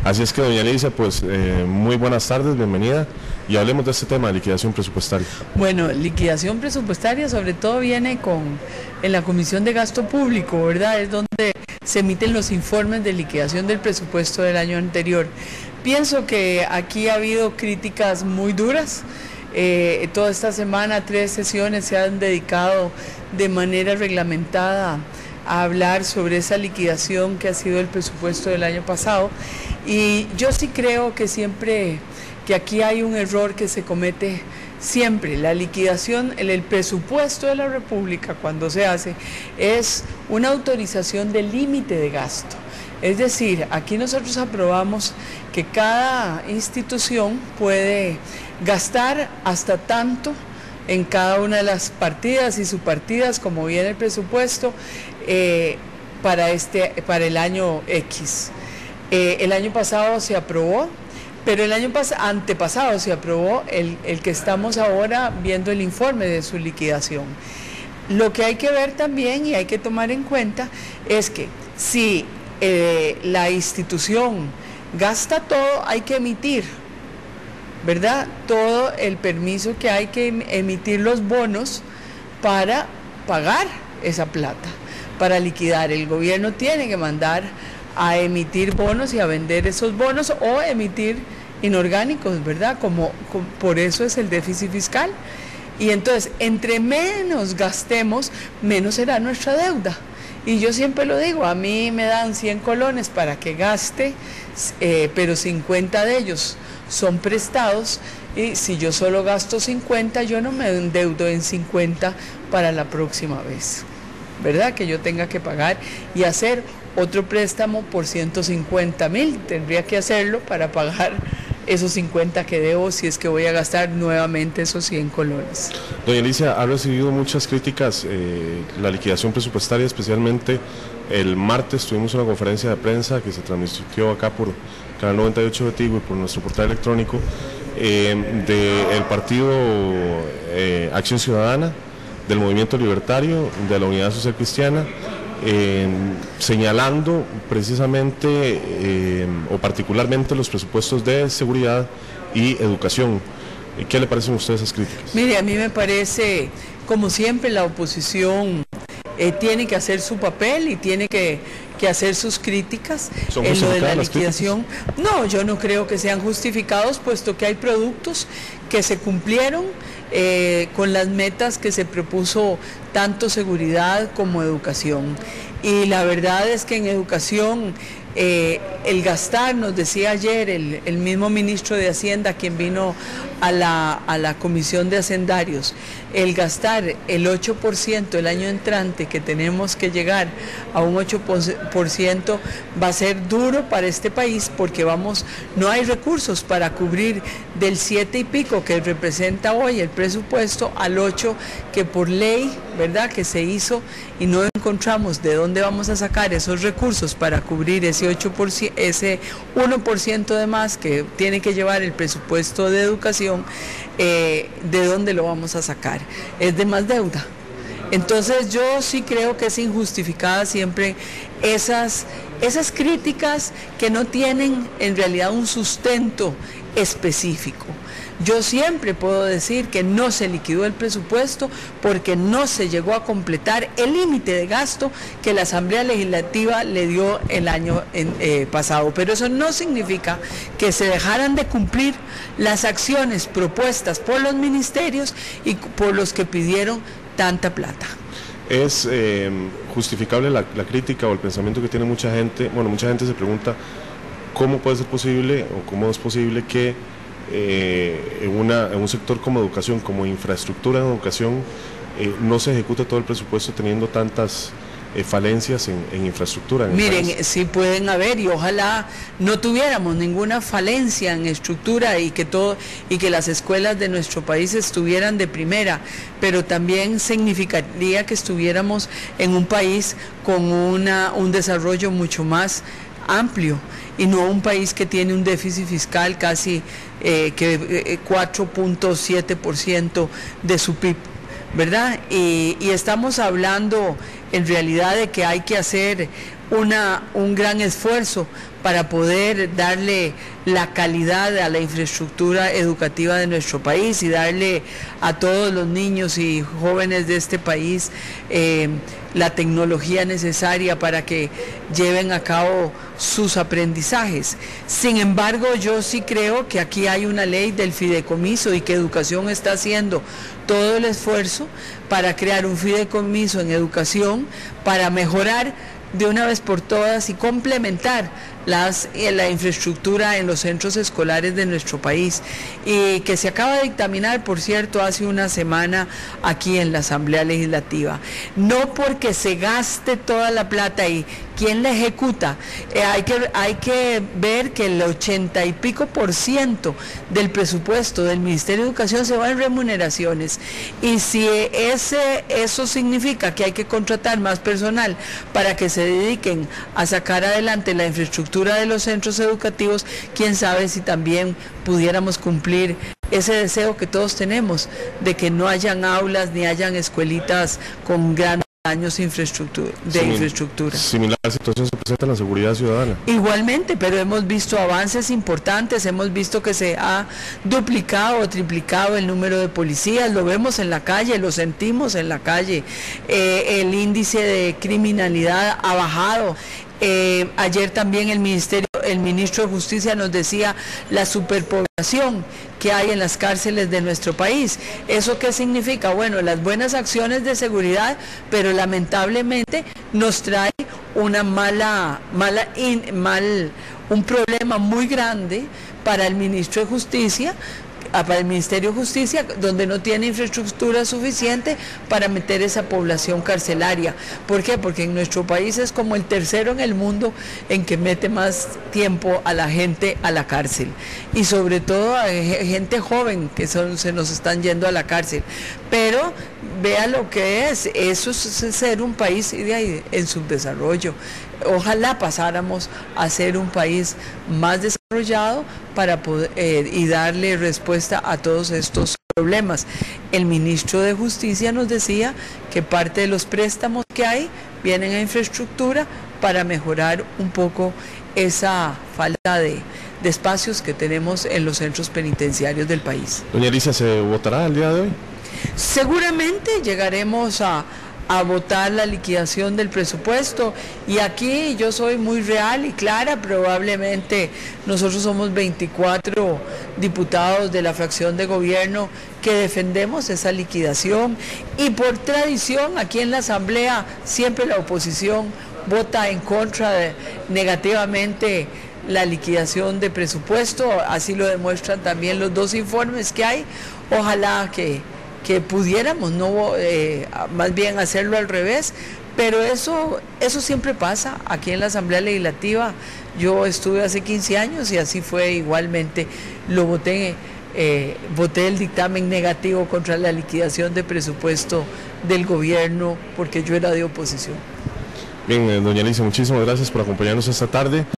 Así es que, doña Alicia, pues muy buenas tardes, bienvenida, y hablemos de este tema de liquidación presupuestaria. Bueno, liquidación presupuestaria sobre todo viene en la Comisión de Gasto Público, ¿verdad? Es donde se emiten los informes de liquidación del presupuesto del año anterior. Pienso que aquí ha habido críticas muy duras. Toda esta semana 3 sesiones se han dedicado de manera reglamentada a hablar sobre esa liquidación que ha sido el presupuesto del año pasado, y yo sí creo que siempre, que aquí hay un error que se comete siempre. La liquidación, el presupuesto de la República cuando se hace es una autorización del límite de gasto. Es decir, aquí nosotros aprobamos que cada institución puede gastar hasta tanto en cada una de las partidas y subpartidas, como viene el presupuesto, para el año X. El año pasado se aprobó, pero el año antepasado se aprobó el que estamos ahora viendo el informe de su liquidación. Lo que hay que ver también y hay que tomar en cuenta es que si la institución gasta todo, hay que emitir, ¿verdad?, todo el permiso que hay que emitir, los bonos para pagar esa plata, para liquidar. El gobierno tiene que mandar a emitir bonos y a vender esos bonos o emitir inorgánicos, ¿verdad? Por eso es el déficit fiscal. Y entonces, entre menos gastemos, menos será nuestra deuda. Y yo siempre lo digo, a mí me dan 100 colones para que gaste, pero 50 de ellos son prestados, y si yo solo gasto 50, yo no me endeudo en 50 para la próxima vez, ¿verdad? Que yo tenga que pagar y hacer otro préstamo por 150.000, tendría que hacerlo para pagar esos 50 que debo, si es que voy a gastar nuevamente esos 100 colones. Doña Alicia, ha recibido muchas críticas la liquidación presupuestaria, especialmente el martes tuvimos una conferencia de prensa que se transmitió acá por Canal 98 de Tigo y por nuestro portal electrónico, del partido Acción Ciudadana, del Movimiento Libertario, de la Unidad Social Cristiana, señalando precisamente o particularmente los presupuestos de seguridad y educación. ¿Qué le parecen a ustedes esas críticas? Mire, a mí me parece, como siempre, la oposición tiene que hacer su papel y tiene que hacer sus críticas en lo de la liquidación. No, yo no creo que sean justificados, puesto que hay productos que se cumplieron con las metas que se propuso, tanto seguridad como educación. Y la verdad es que en educación el gastar, nos decía ayer el mismo ministro de Hacienda, quien vino a la Comisión de Hacendarios, el gastar el 8% el año entrante, que tenemos que llegar a un 8%, va a ser duro para este país, porque no hay recursos para cubrir del 7 y pico que representa hoy el presupuesto al 8 que por ley, ¿verdad?, que se hizo, y no encontramos de dónde vamos a sacar esos recursos para cubrir ese 8%, ese 1% de más que tiene que llevar el presupuesto de educación. ¿De dónde lo vamos a sacar? Es de más deuda. Entonces yo sí creo que es injustificada siempre esas críticas que no tienen en realidad un sustento específico. Yo siempre puedo decir que no se liquidó el presupuesto porque no se llegó a completar el límite de gasto que la Asamblea Legislativa le dio el año pasado, pero eso no significa que se dejaran de cumplir las acciones propuestas por los ministerios y por los que pidieron tanta plata. ¿Es justificable la crítica o el pensamiento que tiene mucha gente? Bueno, mucha gente se pregunta cómo puede ser posible o cómo es posible que en un sector como educación, como infraestructura en educación, no se ejecute todo el presupuesto teniendo tantas falencias en infraestructura. Miren, sí pueden haber, y ojalá no tuviéramos ninguna falencia en estructura y que las escuelas de nuestro país estuvieran de primera, pero también significaría que estuviéramos en un país con un desarrollo mucho más amplio, y no un país que tiene un déficit fiscal casi 4.7% de su PIB, ¿verdad? Y estamos hablando en realidad de que hay que hacer un gran esfuerzo para poder darle la calidad a la infraestructura educativa de nuestro país y darle a todos los niños y jóvenes de este país la tecnología necesaria para que lleven a cabo sus aprendizajes. Sin embargo, yo sí creo que aquí hay una ley del fideicomiso y que Educación está haciendo todo el esfuerzo para crear un fideicomiso en educación para mejorar de una vez por todas y complementar la infraestructura en los centros escolares de nuestro país, y que se acaba de dictaminar, por cierto, hace una semana aquí en la Asamblea Legislativa. No porque se gaste toda la plata y quién la ejecuta, hay que ver que el 80 y pico % del presupuesto del Ministerio de Educación se va en remuneraciones, y si eso significa que hay que contratar más personal para que se dediquen a sacar adelante la infraestructura de los centros educativos, quién sabe si también pudiéramos cumplir ese deseo que todos tenemos de que no hayan aulas ni hayan escuelitas con grandes daños de infraestructura. Similar situación se presenta en la seguridad ciudadana. Igualmente, pero hemos visto avances importantes, hemos visto que se ha duplicado o triplicado el número de policías, lo vemos en la calle, lo sentimos en la calle, el índice de criminalidad ha bajado. Ayer también el ministro de Justicia nos decía la superpoblación que hay en las cárceles de nuestro país. ¿Eso qué significa? Bueno, las buenas acciones de seguridad, pero lamentablemente nos trae una un problema muy grande para el ministro de Justicia, para el Ministerio de Justicia, donde no tiene infraestructura suficiente para meter esa población carcelaria. ¿Por qué? Porque en nuestro país es como el tercero en el mundo en que mete más tiempo a la gente a la cárcel, y sobre todo a gente joven que se nos están yendo a la cárcel. Pero vea lo que eso es ser un país en subdesarrollo. Ojalá pasáramos a ser un país más desarrollado para poder y darle respuesta a todos estos problemas. El ministro de Justicia nos decía que parte de los préstamos que hay vienen a infraestructura para mejorar un poco esa falta de espacios que tenemos en los centros penitenciarios del país. Doña Alicia, ¿se votará el día de hoy? Seguramente llegaremos a votar la liquidación del presupuesto, y aquí yo soy muy real y clara. Probablemente nosotros somos 24 diputados de la fracción de gobierno que defendemos esa liquidación, y por tradición aquí en la Asamblea siempre la oposición vota en contra negativamente la liquidación de presupuesto, así lo demuestran también los dos informes que hay. Ojalá que pudiéramos más bien hacerlo al revés, pero eso siempre pasa aquí en la Asamblea Legislativa. Yo estuve hace 15 años y así fue igualmente. Voté el dictamen negativo contra la liquidación de presupuesto del gobierno porque yo era de oposición. Bien, doña Alicia, muchísimas gracias por acompañarnos esta tarde.